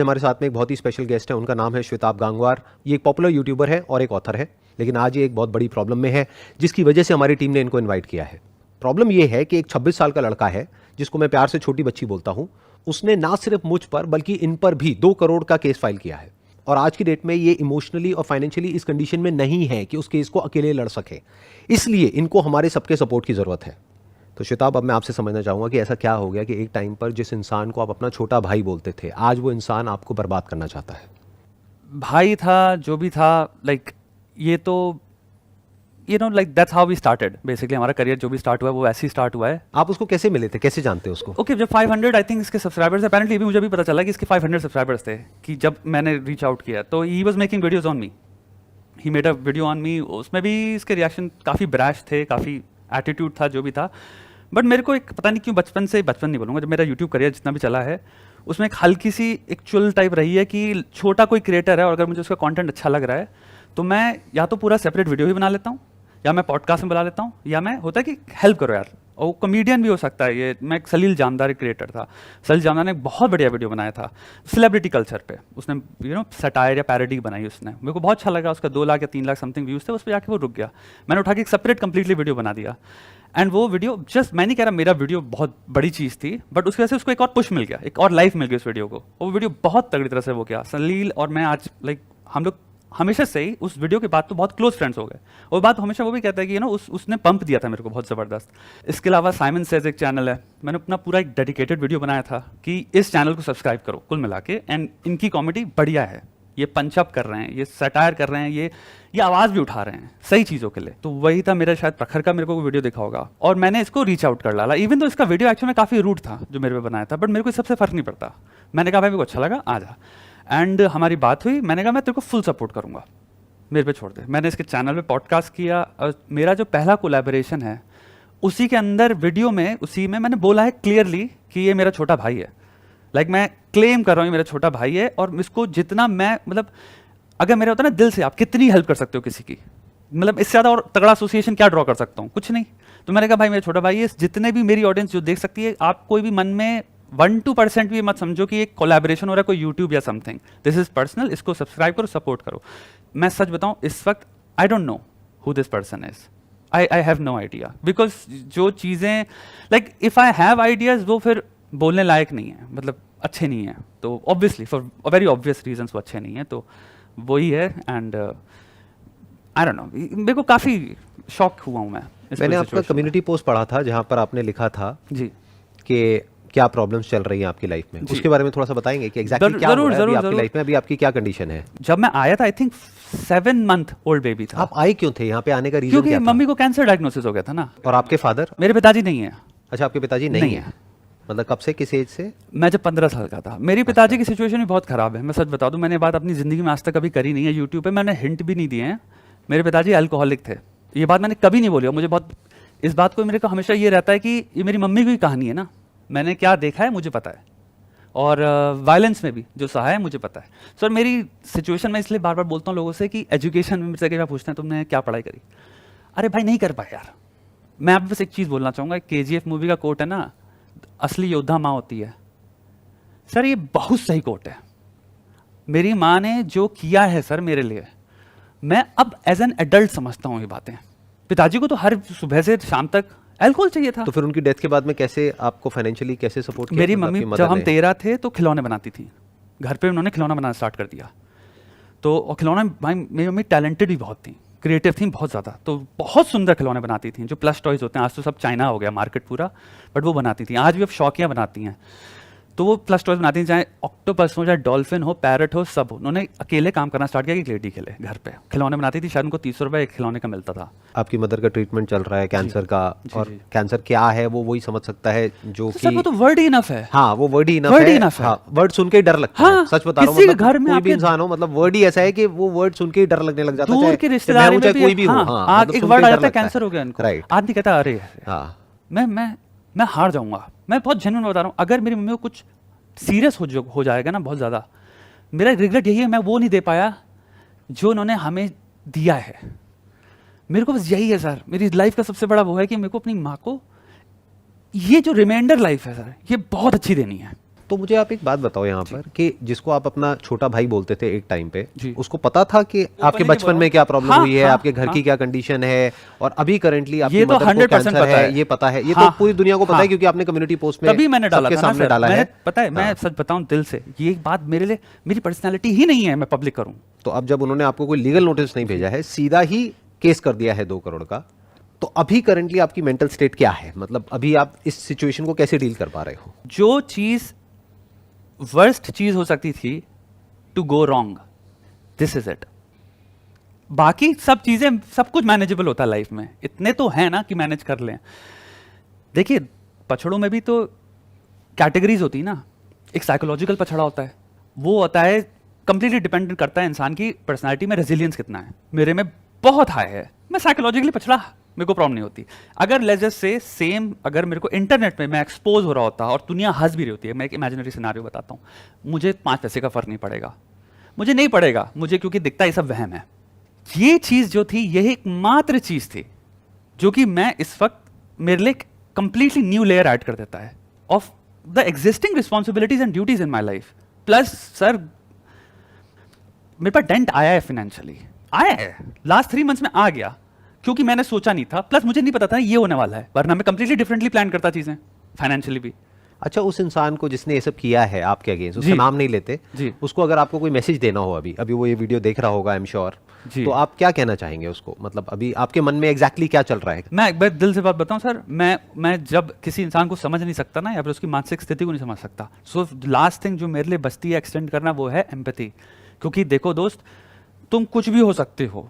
हमारे साथ में एक बहुत ही स्पेशल गेस्ट है, उनका नाम है श्वेताब गांगवार। ये एक पॉपुलर यूट्यूबर है और एक ऑथर है, लेकिन आज ये एक बहुत बड़ी प्रॉब्लम में है जिसकी वजह से हमारी टीम ने इनको इनवाइट किया है। प्रॉब्लम ये है कि एक 26 साल का लड़का है जिसको मैं प्यार से छोटी बच्ची बोलता हूँ, उसने ना सिर्फ मुझ पर बल्कि इन पर भी 2 करोड़ का केस फाइल किया है और आज की डेट में ये इमोशनली और फाइनेंशियली इस कंडीशन में नहीं है कि उस केस को अकेले लड़ सके, इसलिए इनको हमारे सबके सपोर्ट की ज़रूरत है। तो श्वेताब, अब मैं आपसे समझना चाहूँगा कि ऐसा क्या हो गया कि एक टाइम पर जिस इंसान को आप अपना छोटा भाई बोलते थे, आज वो इंसान आपको बर्बाद करना चाहता है। भाई था, जो भी था, लाइक ये तो like that's how we started. Basically हमारा करियर जो भी स्टार्ट हुआ है वो ऐसे ही स्टार्ट हुआ है। आप उसको कैसे मिले थे, कैसे जानते हो उसको? ओके, जब 500 आई थिंक इसके सब्सक्राइबर्स, अपेरेंटली भी मुझे भी पता चला कि इसके 500 सब्सक्राइबर्स थे कि जब मैंने रीच आउट किया तो he was making videos on me, he made a video on me. उसमें भी इसके रिएक्शन काफ़ी ब्रैश थे, काफ़ी एटीट्यूड था, जो भी था। बट मेरे को एक पता नहीं क्यों बचपन नहीं बोलूँगा, जब मेरा यूट्यूब करियर जितना भी चला है उसमें एक हल्की सी एक चुल टाइप रही है कि छोटा कोई क्रिएटर है और अगर मुझे उसका कंटेंट अच्छा लग रहा है तो मैं या तो पूरा सेपरेट वीडियो ही बना लेता हूँ, या मैं पॉडकास्ट में बुला लेता हूँ, या मैं होता है कि हेल्प करो यार। और वो कॉमेडियन भी हो सकता है। ये मैं एक सलील जामदार क्रिएटर था। सलील जामदार ने एक बहुत बढ़िया वीडियो बनाया था सेलिब्रिटी कल्चर पे। उसने सटायर या पैरोडी बनाई उसने, मेरे को बहुत अच्छा लगा। उसका 2 लाख या 3 लाख समथिंग व्यूज़ थे, उस पर जाके वो रुक गया। मैंने उठा के एक सेपरेट कंप्लीटली वीडियो बना दिया एंड वो वीडियो जस्ट, मैं नहीं कह रहा मेरा वीडियो बहुत बड़ी चीज़ थी, बट उसकी वजह से उसको एक और पुश मिल गया, एक और लाइफ मिल गई उस वीडियो को। वो वीडियो बहुत तगड़ी तरह से वो किया सलील और मैं। आज लाइक हम लोग हमेशा से ही उस वीडियो के बाद तो बहुत क्लोज फ्रेंड्स हो गए। और बात हमेशा वो भी कहता है कि उसने पंप दिया था मेरे को बहुत ज़बरदस्त। इसके अलावा साइमन सेज एक चैनल है, मैंने अपना पूरा एक डेडिकेटेड वीडियो बनाया था कि इस चैनल को सब्सक्राइब करो कुल मिला के। एंड इनकी कॉमेडी बढ़िया है, ये पंचअप कर रहे हैं, ये सटायर कर रहे हैं, ये आवाज़ भी उठा रहे हैं सही चीज़ों के लिए। तो वही था मेरा, शायद प्रखर का मेरे को वीडियो देखा होगा और मैंने इसको रीच आउट कर डाला। इवन तो इसका वीडियो एक्चुअली में काफ़ी रूट था जो मेरे पे बनाया था, बट मेरे को सबसे फ़र्क नहीं पड़ता। मैंने कहा भाई मेरे को अच्छा लगा, आ जा। एंड हमारी बात हुई, मैंने कहा मैं तेरे को फुल सपोर्ट करूँगा, मेरे पे छोड़ दे। मैंने इसके चैनल पे पॉडकास्ट किया और मेरा जो पहला कोलैबोरेशन है उसी के अंदर वीडियो में, उसी में मैंने बोला है क्लियरली कि ये मेरा छोटा भाई है। लाइक मैं क्लेम कर रहा हूँ ये मेरा छोटा भाई है और इसको जितना मैं, मतलब अगर मेरा होता ना दिल से, आप कितनी हेल्प कर सकते हो किसी की, मतलब इससे ज़्यादा और तगड़ा एसोसिएशन क्या ड्रॉ कर सकता हूँ, कुछ नहीं। तो मैंने कहा भाई मेरा छोटा भाई है, जितने भी मेरी ऑडियंस जो देख सकती है, आप कोई भी मन में 1-2% भी मत समझो कि एक कोलैबोरेशन हो रहा है कोई यूट्यूब या समथिंग। दिस इज पर्सनल, इसको सब्सक्राइब करो, सपोर्ट करो। मैं सच बताऊं इस वक्त I don't know who this person is, I have no idea, because जो चीज़ें like if I have ideas वो फिर बोलने लायक नहीं है, मतलब अच्छे नहीं है। तो obviously for very obvious reasons वो अच्छे नहीं है, तो वही है। एंड आई डोंट नो, मेरे को काफ़ी शॉक हुआ हूँ मैं। मैंने आपका कम्युनिटी पोस्ट पढ़ा था जहाँ पर आपने लिखा था जी कि क्या प्रॉब्लम्स चल रही हैं आपकी लाइफ में, उसके बारे में थोड़ा सा बताएंगे कि एग्जैक्टली क्या हो रहा है अभी आपकी लाइफ में, अभी आपकी क्या कंडीशन है? जब मैं आया था I think 7 month old baby था। आप आए क्यों थे यहाँ पे? आने का रीजन क्या था? क्योंकि मम्मी को कैंसर डायग्नोसिस हो गया था ना। और आपके फादर? मेरे पिताजी नहीं है। अच्छा, आपके पिताजी नहीं है। मतलब कब से, किस एज से? मैं जब 15 साल का था। मेरी पिताजी की सिचुएशन भी बहुत खराब है, मैं सच बता दूं। मैंने बात अपनी ज़िंदगी में आज तक कभी करी नहीं है, यूट्यूब पे मैंने हिंट भी नहीं दिए हैं। मेरे पिताजी अल्कोहलिक थे, ये बात मैंने कभी नहीं बोली। मुझे बहुत इस बात को मेरे को हमेशा ये रहता है कि ये मेरी मम्मी की कहानी है ना, मैंने क्या देखा है मुझे पता है, और वायलेंस में भी जो सहा है मुझे पता है। सर मेरी सिचुएशन में इसलिए बार बार बोलता हूँ लोगों से कि एजुकेशन में मुझसे क्या पूछते हैं तुमने क्या पढ़ाई करी, अरे भाई नहीं कर पाए यार। मैं आप बस एक चीज़ बोलना चाहूँगा, KGF मूवी का कोट है ना, असली योद्धा माँ होती है। सर ये बहुत सही कोट है। मेरी माँ ने जो किया है सर मेरे लिए, मैं अब एज एन एडल्ट समझता हूँ ये बातें। पिताजी को तो हर सुबह से शाम तक अल्कोहल चाहिए था। तो फिर उनकी डेथ के बाद में कैसे आपको फाइनेंशियली कैसे सपोर्ट किया? मेरी मम्मी जब हम 13 थे तो खिलौने बनाती थी घर पे, उन्होंने खिलौना बनाना स्टार्ट कर दिया। तो और खिलौना, भाई मेरी मम्मी टैलेंटेड भी बहुत थी, क्रिएटिव थी बहुत ज़्यादा, तो बहुत सुंदर खिलौने बनाती थी जो प्लस टॉयज होते हैं। आज तो सब चाइना हो गया मार्केट पूरा, बट वो बनाती थी। आज भी अब शौकियाँ बनाती हैं, तो वो प्लस टॉयज बनाती थी, चाहे ऑक्टोपस हो, चाहे डॉल्फिन हो, पैरट हो, सब। उन्होंने अकेले काम करना स्टार्ट किया कि एक लेडी के लिए घर पे खिलौने बनाती थी। शायद उनको 30 रुपये एक खिलौने का मिलता था। आपकी मदर का ट्रीटमेंट चल रहा है कैंसर का, और कैंसर क्या है वो वही समझ सकता है जो कि वो तो वर्ड ही इनफ है। हाँ, वो वर्ड ही इनफ है। हाँ, वर्ड सुन के ही डर लगता है। सच बता रहा हूँ, मतलब घर में कोई भी इंसान हो, मतलब वर्ड ही ऐसा है कि वो वर्ड सुन के ही डर लगने लग जाता है। दूर के रिश्तेदारी में भी कोई भी हो, एक वर्ड आ जाता है कैंसर हो गया इनको, राइट, आदमी कहता है अरे मैं हार जाऊंगा। मैं बहुत जेन्युइन बता रहा हूँ, अगर मेरी मम्मी को कुछ सीरियस हो जाएगा ना बहुत ज़्यादा, मेरा रिग्रेट यही है मैं वो नहीं दे पाया जो उन्होंने हमें दिया है। मेरे को बस यही है सर, मेरी लाइफ का सबसे बड़ा वो है कि मेरे को अपनी माँ को ये जो रिमाइंडर लाइफ है सर, ये बहुत अच्छी देनी है। तो मुझे आप एक बात बताओ यहाँ पर कि जिसको आप अपना छोटा भाई बोलते थे एक टाइम पे, जी। उसको पता था कि आपके बचपन में क्या प्रॉब्लम हाँ, हुई है, हाँ, आपके घर की क्या कंडीशन है, और अभी करंटली आपकी ये तो मदर को 100% कैंसर पता है, है। ये पता है, ये हाँ, तो पूरी दुनिया को पता हाँ। है क्योंकि आपने कम्युनिटी पोस्ट में तभी मैंने डाला सबके था ना सामने सर, डाला मैंने है। पता है, मैं सच बताऊं दिल से, ये एक बात मेरे लिए मेरी पर्सनैलिटी ही नहीं है मैं पब्लिक करूं। तो अब जब उन्होंने आपको कोई लीगल नोटिस नहीं भेजा है, सीधा ही केस कर दिया है 2 करोड़ का, तो अभी करंटली आपकी मेंटल स्टेट क्या है? मतलब अभी आप इस सिचुएशन को कैसे डील कर पा रहे हो? जो चीज वर्स्ट चीज हो सकती थी to go wrong, this is it. बाकी सब चीजें, सब कुछ मैनेजेबल होता है लाइफ में, इतने तो है ना कि मैनेज कर लें। देखिए पछड़ों में भी तो कैटेगरीज होती है ना, एक साइकोलॉजिकल पछड़ा होता है, वो होता है कंप्लीटली डिपेंडेंट करता है इंसान की पर्सनालिटी में रेजिलियंस कितना है। मेरे में बहुत हाई है, मैं साइकोलॉजिकली पछड़ा, मेरे को प्रॉब्लम नहीं होती। अगर लेजर से सेम, अगर मेरे को इंटरनेट में मैं एक्सपोज हो रहा होता और दुनिया हंस भी रही होती है, मैं एक इमेजिनरी सिनारियो बताता हूँ, मुझे 5 पैसे का फर्क नहीं पड़ेगा, मुझे नहीं पड़ेगा, मुझे क्योंकि दिखता है ये सब वहम है। ये चीज जो थी, यही एकमात्र चीज थी जो कि मैं इस वक्त मेरे लिए कंप्लीटली न्यू लेयर ऐड कर देता है of the existing responsibilities and duties in my life. Plus sir मेरे पास डेंट आया है, फाइनेंशियली आया है, लास्ट 3 मंथ्स में आ गया क्योंकि मैंने सोचा नहीं था, प्लस मुझे नहीं पता था ये होने वाला है, वरना मैं कंप्लीटली डिफरेंटली प्लान करता चीजें फाइनेंशियली भी। अच्छा, उस इंसान को जिसने ये सब किया है आपके अगेंस्ट, उसका नाम नहीं लेते जी, उसको अगर आपको कोई मैसेज देना हो, अभी अभी वो ये वीडियो देख रहा होगा आई एम श्योर, तो आप क्या कहना चाहेंगे उसको? मतलब अभी आपके मन में एग्जैक्टली क्या चल रहा है? मैं एक बार दिल से बात बताऊं सर, मैं जब किसी इंसान को समझ नहीं सकता ना, या फिर उसकी मानसिक स्थिति को नहीं समझ सकता, सो लास्ट थिंग जो मेरे लिए बचती है एक्सटेंड करना, वो है एम्पैथी। क्योंकि देखो दोस्त, तुम कुछ भी हो सकते हो,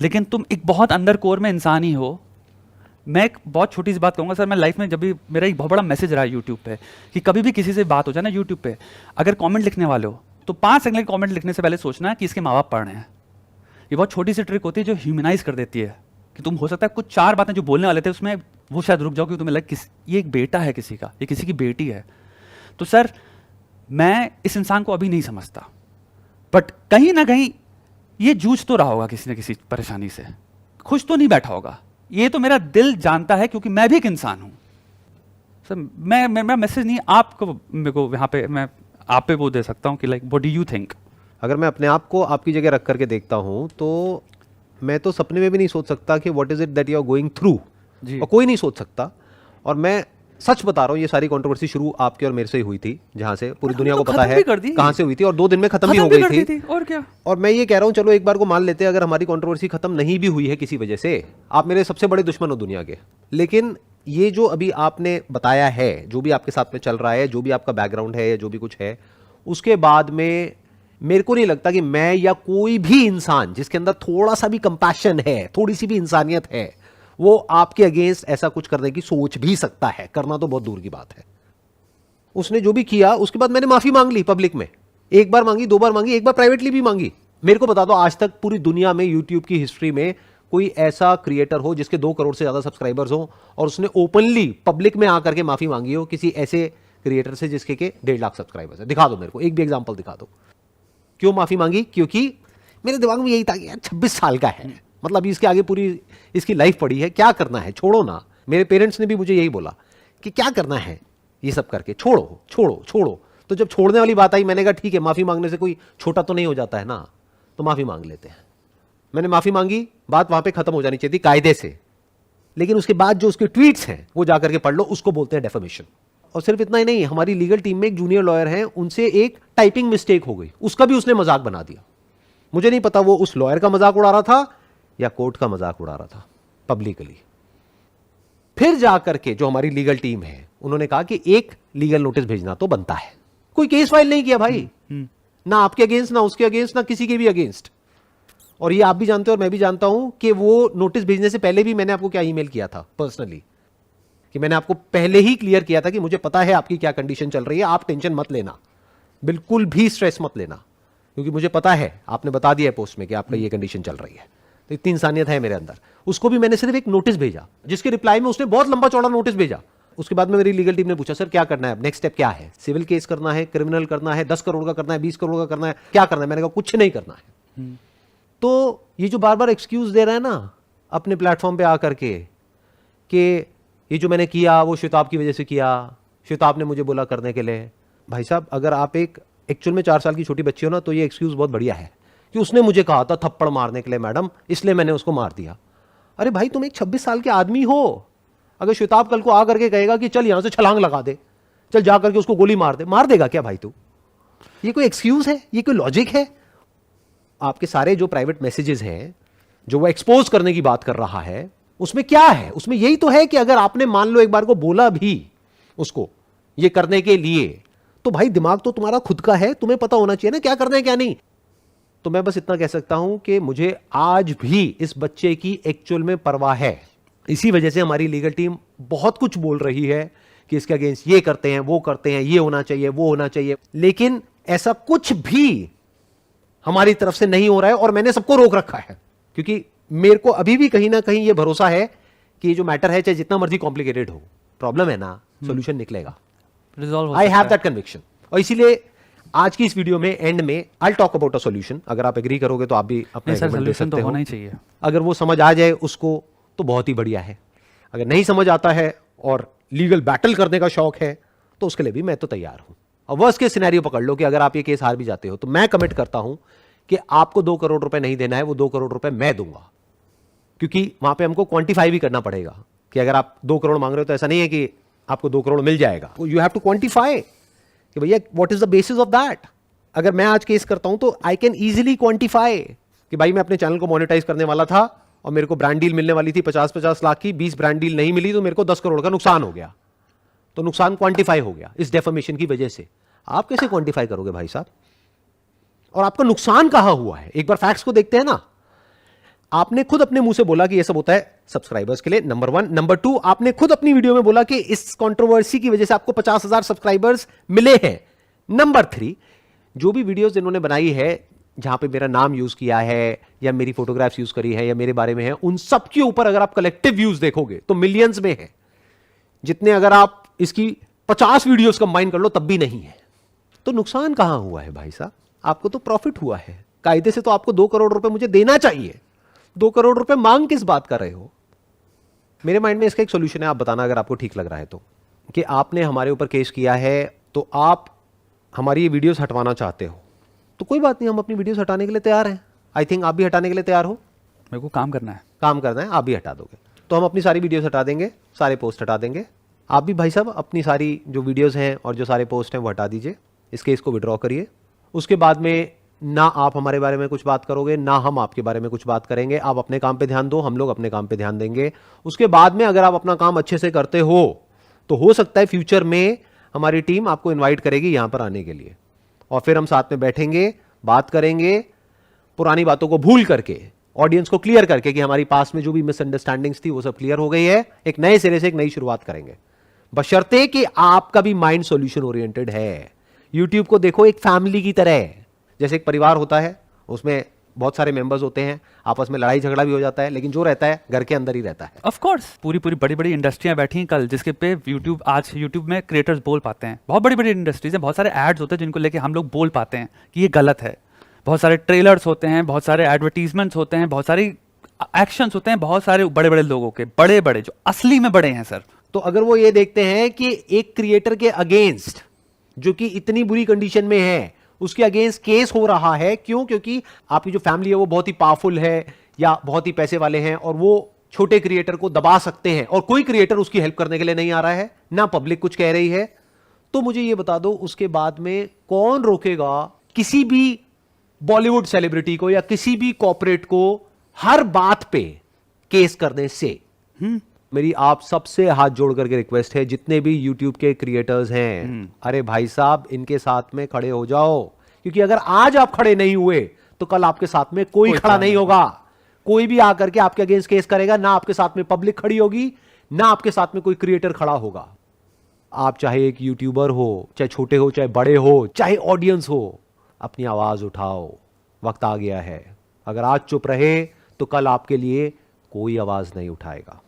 लेकिन तुम एक बहुत अंदर कोर में इंसान ही हो। मैं एक बहुत छोटी सी बात कहूँगा सर, मैं लाइफ में जब भी, मेरा एक बहुत बड़ा मैसेज रहा है यूट्यूब पे कि कभी भी किसी से बात हो जाए ना यूट्यूब पे, अगर कमेंट लिखने वाले हो तो 5 सेकंड के कमेंट लिखने से पहले सोचना है कि इसके माँ बाप पढ़ रहे हैं। ये बहुत छोटी सी ट्रिक होती है जो ह्यूमनाइज कर देती है कि तुम हो सकता है कुछ 4 बातें जो बोलने वाले थे उसमें वो शायद रुक जाओ, क्योंकि तुम्हें लगे ये एक बेटा है किसी का, ये किसी की बेटी है। तो सर मैं इस इंसान को अभी नहीं समझता, बट कहीं ना कहीं ये जूझ तो रहा होगा किसी न किसी परेशानी से, खुश तो नहीं बैठा होगा, ये तो मेरा दिल जानता है क्योंकि मैं भी एक इंसान हूं। सर मैं मेरा मैसेज नहीं आपको, मेरे को यहाँ पे मैं आप पे वो दे सकता हूँ कि like what do you think. अगर मैं अपने आप को आपकी जगह रख करके देखता हूँ तो मैं तो सपने में भी नहीं सोच सकता कि what is it that you are going through, और कोई नहीं सोच सकता। और मैं सच बता रहा हूँ, ये सारी कंट्रोवर्सी शुरू आपके और मेरे से ही हुई थी, जहाँ से पूरी दुनिया को पता है कहाँ से हुई थी, और 2 दिन में खत्म भी हो गई थी। और क्या, और मैं ये कह रहा हूँ चलो एक बार को मान लेते हैं अगर हमारी कंट्रोवर्सी खत्म नहीं भी हुई है किसी वजह से, आप मेरे सबसे बड़े दुश्मन हो दुनिया के, लेकिन ये जो अभी आपने बताया है, जो भी आपके साथ में चल रहा है, जो भी आपका बैकग्राउंड है या जो भी कुछ है, उसके बाद में मेरे को नहीं लगता कि मैं या कोई भी इंसान जिसके अंदर थोड़ा सा भी कंपैशन है, थोड़ी सी भी इंसानियत है, वो आपके अगेंस्ट ऐसा कुछ करने की सोच भी सकता है। करना तो बहुत दूर की बात है। उसने जो भी किया उसके बाद मैंने माफी मांग ली पब्लिक में, 1 बार मांगी, 2 बार मांगी, 1 बार प्राइवेटली भी मांगी। मेरे को बता दो आज तक पूरी दुनिया में यूट्यूब की हिस्ट्री में कोई ऐसा क्रिएटर हो जिसके 2 करोड़ से ज्यादा सब्सक्राइबर्स हो और उसने ओपनली पब्लिक में आकर के माफी मांगी हो किसी ऐसे क्रिएटर से जिसके के 1.5 लाख सब्सक्राइबर्स है? दिखा दो मेरे को, एक भी एग्जाम्पल दिखा दो। क्यों माफी मांगी? क्योंकि मेरे दिमाग में यही था कि यार 26 साल का है, मतलब अभी इसके आगे पूरी इसकी लाइफ पड़ी है, क्या करना है, छोड़ो ना। मेरे पेरेंट्स ने भी मुझे यही बोला कि क्या करना है ये सब करके, छोड़ो छोड़ो छोड़ो। तो जब छोड़ने वाली बात आई, मैंने कहा ठीक है, माफी मांगने से कोई छोटा तो नहीं हो जाता है ना, तो माफी मांग लेते हैं। मैंने माफी मांगी, बात वहां पे खत्म हो जानी चाहिए थी कायदे से, लेकिन उसके बाद जो उसके ट्वीट्स हैं वो जाकर के पढ़ लो, उसको बोलते हैं डेफेमेशन। और सिर्फ इतना ही नहीं, हमारी लीगल टीम में एक जूनियर लॉयर हैं, उनसे एक टाइपिंग मिस्टेक हो गई, उसका भी उसने मजाक बना दिया। मुझे नहीं पता वो उस लॉयर का मजाक उड़ा रहा था या कोर्ट का मजाक उड़ा रहा था पब्लिकली। फिर जाकर के जो हमारी लीगल टीम है उन्होंने कहा कि एक लीगल नोटिस भेजना तो बनता है। कोई केस फाइल नहीं किया भाई, ना आपके अगेंस्ट, ना उसके अगेंस्ट, ना किसी के भी अगेंस्ट। और ये आप भी जानते हो और मैं भी जानता हूं कि वो नोटिस भेजने से पहले भी मैंने आपको क्या ईमेल किया था पर्सनली, कि मैंने आपको पहले ही क्लियर किया था कि मुझे पता है आपकी क्या कंडीशन चल रही है, आप टेंशन मत लेना, बिल्कुल भी स्ट्रेस मत लेना, क्योंकि मुझे पता है, आपने बता दिया है पोस्ट में कि आपका ये कंडीशन चल रही है। तो इतनी इंसानियत है मेरे अंदर। उसको भी मैंने सिर्फ एक नोटिस भेजा, जिसके रिप्लाई में उसने बहुत लंबा चौड़ा नोटिस भेजा। उसके बाद में मेरी लीगल टीम ने पूछा सर क्या करना है, नेक्स्ट स्टेप क्या है, सिविल केस करना है, क्रिमिनल करना है, 10 करोड़ का करना है, 20 करोड़ का करना है, क्या करना है? मैंने कहा कुछ नहीं करना है। तो ये जो बार बार एक्सक्यूज दे रहा है ना अपने प्लेटफॉर्म पे आकर के कि ये जो मैंने किया वो श्वेताब की वजह से किया, श्वेताब ने मुझे बोला करने के लिए, भाई साहब अगर आप एक एक्चुअल में 4 साल की छोटी बच्ची हो ना, तो ये एक्सक्यूज बहुत बढ़िया है कि उसने मुझे कहा था थप्पड़ मारने के लिए मैडम, इसलिए मैंने उसको मार दिया। अरे भाई तुम एक 26 साल के आदमी हो, अगर श्वेताब कल को आ करके कहेगा कि चल यहां से छलांग लगा दे, चल जा करके उसको गोली मार दे, मार देगा क्या भाई तू? ये कोई एक्सक्यूज है? ये कोई लॉजिक है? आपके सारे जो प्राइवेट मैसेजेस हैं जो वो एक्सपोज करने की बात कर रहा है, उसमें क्या है? उसमें यही तो है कि अगर आपने मान लो एक बार को बोला भी उसको ये करने के लिए, तो भाई दिमाग तो तुम्हारा खुद का है, तुम्हें पता होना चाहिए ना क्या करना है क्या नहीं। तो मैं बस इतना कह सकता हूं कि मुझे आज भी इस बच्चे की एक्चुअल में परवाह है। इसी वजह से हमारी लीगल टीम बहुत कुछ बोल रही है कि इसके अगेंस्ट ये करते हैं, वो करते हैं, ये होना चाहिए, वो होना चाहिए, लेकिन ऐसा कुछ भी हमारी तरफ से नहीं हो रहा है और मैंने सबको रोक रखा है, क्योंकि मेरे को अभी भी कहीं ना कहीं ये भरोसा है कि ये जो मैटर है, चाहे जितना मर्जी कॉम्प्लिकेटेड हो, प्रॉब्लम है ना, सॉल्यूशन निकलेगा। I have that conviction. और इसीलिए आज की इस वीडियो में एंड में I talk about a solution. अगर आप एग्री करोगे तो आप भी अपने सॉल्यूशन तो होना ही चाहिए। अगर वो समझ आ जाए उसको तो बहुत ही बढ़िया है, अगर नहीं समझ आता है और लीगल बैटल करने का शौक है तो उसके लिए भी मैं तो तैयार हूं। और वर्स्ट केस सिनेरियो पकड़ लो कि अगर आप ये केस हार भी जाते हो तो मैं कमिट करता हूं कि आपको 2 करोड़ रुपए नहीं देना है, वो 2 करोड़ रुपए मैं दूंगा, क्योंकि वहां पे हमको क्वांटिफाई भी करना पड़ेगा कि अगर आप 2 करोड़ मांग रहे हो तो ऐसा नहीं है कि आपको 2 करोड़ मिल जाएगा। यू हैव टू क्वांटिफाई कि भैया what is the basis of that. अगर मैं आज केस करता हूं तो आई कैन इजीली क्वांटिफाई कि भाई मैं अपने चैनल को मोनेटाइज करने वाला था और मेरे को ब्रांड डील मिलने वाली थी 50-50 लाख की, 20 ब्रांड डील नहीं मिली तो मेरे को 10 करोड़ का नुकसान हो गया। तो नुकसान क्वांटिफाई हो गया इस डेफर्मेशन की वजह से। आप कैसे क्वांटिफाई करोगे भाई साहब? और आपका नुकसान कहां हुआ है? एक बार फैक्ट्स को देखते हैं ना। आपने खुद अपने मुंह से बोला कि यह सब होता है सब्सक्राइबर्स के लिए, नंबर 1। नंबर 2, आपने खुद अपनी वीडियो में बोला कि इस कंट्रोवर्सी की वजह से आपको 50,000 सब्सक्राइबर्स मिले हैं। नंबर 3, जो भी वीडियोस इन्होंने बनाई है जहां पे मेरा नाम यूज किया है या मेरी फोटोग्राफ्स यूज करी है या मेरे बारे में है, उन सब के ऊपर अगर आप कलेक्टिव व्यूज देखोगे तो मिलियंस में है, जितने अगर आप इसकी 50 वीडियोस कंबाइन कर लो तब भी नहीं है। तो नुकसान कहां हुआ है भाई साहब? आपको तो प्रॉफिट हुआ है। कायदे से तो आपको 2 करोड़ रुपए मुझे देना चाहिए। 2 करोड़ रुपए मांग किस बात कर रहे हो? मेरे माइंड में इसका एक सोल्यूशन है, आप बताना अगर आपको ठीक लग रहा है तो, कि आपने हमारे ऊपर केस किया है तो आप हमारी ये वीडियोस हटवाना चाहते हो, तो कोई बात नहीं, हम अपनी वीडियोस हटाने के लिए तैयार हैं। आई थिंक आप भी हटाने के लिए तैयार हो। मेरे को काम करना है। काम करना है, आप भी हटा दोगे तो हम अपनी सारी वीडियोस हटा देंगे, सारे पोस्ट हटा देंगे। आप भी भाई साहब अपनी सारी जो वीडियोस हैं और जो सारे पोस्ट हैं वो हटा दीजिए, इस केस को विड्रॉ करिए। उसके बाद में ना आप हमारे बारे में कुछ बात करोगे, ना हम आपके बारे में कुछ बात करेंगे। आप अपने काम पे ध्यान दो, हम लोग अपने काम पे ध्यान देंगे। उसके बाद में अगर आप अपना काम अच्छे से करते हो तो हो सकता है फ्यूचर में हमारी टीम आपको इन्वाइट करेगी यहां पर आने के लिए, और फिर हम साथ में बैठेंगे, बात करेंगे, पुरानी बातों को भूल करके, ऑडियंस को क्लियर करके कि हमारी पास में जो भी मिसअंडरस्टैंडिंग्स थी वो सब क्लियर हो गई है। एक नए सिरे से एक नई शुरुआत करेंगे, बशर्ते कि आपका भी माइंड सॉल्यूशन ओरिएंटेड है। यूट्यूब को देखो एक फैमिली की तरह, जैसे एक परिवार होता है, उसमें बहुत सारे मेंबर्स होते हैं, आपस में लड़ाई झगड़ा भी हो जाता है, लेकिन जो रहता है घर के अंदर ही रहता है। ऑफ कोर्स पूरी बड़ी बड़ी इंडस्ट्रियां बैठी हैं कल, जिसके पे आज यूट्यूब में क्रिएटर्स बोल पाते हैं। बहुत बड़ी बड़ी इंडस्ट्रीज हैं, बहुत सारे एड्स होते हैं जिनको लेके हम लोग बोल पाते हैं कि ये गलत है। बहुत सारे ट्रेलर्स होते हैं, बहुत सारे एडवर्टीजमेंट्स होते हैं, बहुत सारी एक्शंस होते हैं, बहुत सारे बड़े बड़े लोगों के, बड़े बड़े जो असली में बड़े हैं सर। तो अगर वो ये देखते हैं कि एक क्रिएटर के अगेंस्ट जो कि इतनी बुरी कंडीशन में है, उसके अगेंस्ट केस हो रहा है, क्यों? क्योंकि आपकी जो फैमिली है वो बहुत ही पावरफुल है या बहुत ही पैसे वाले हैं और वो छोटे क्रिएटर को दबा सकते हैं और कोई क्रिएटर उसकी हेल्प करने के लिए नहीं आ रहा है, ना पब्लिक कुछ कह रही है, तो मुझे ये बता दो उसके बाद में कौन रोकेगा किसी भी बॉलीवुड सेलिब्रिटी को या किसी भी कॉर्पोरेट को हर बात पे केस करने से? मेरी आप सबसे हाथ जोड़ करके रिक्वेस्ट है, जितने भी YouTube के क्रिएटर्स हैं, अरे भाई साहब इनके साथ में खड़े हो जाओ, क्योंकि अगर आज आप खड़े नहीं हुए तो कल आपके साथ में कोई खड़ा नहीं होगा। कोई भी आकर के आपके अगेंस्ट केस करेगा, ना आपके साथ में पब्लिक खड़ी होगी, ना आपके साथ में कोई क्रिएटर खड़ा होगा। आप चाहे एक यूट्यूबर हो, चाहे छोटे हो, चाहे बड़े हो, चाहे ऑडियंस हो, अपनी आवाज उठाओ, वक्त आ गया है। अगर आज चुप रहे तो कल आपके लिए कोई आवाज नहीं उठाएगा।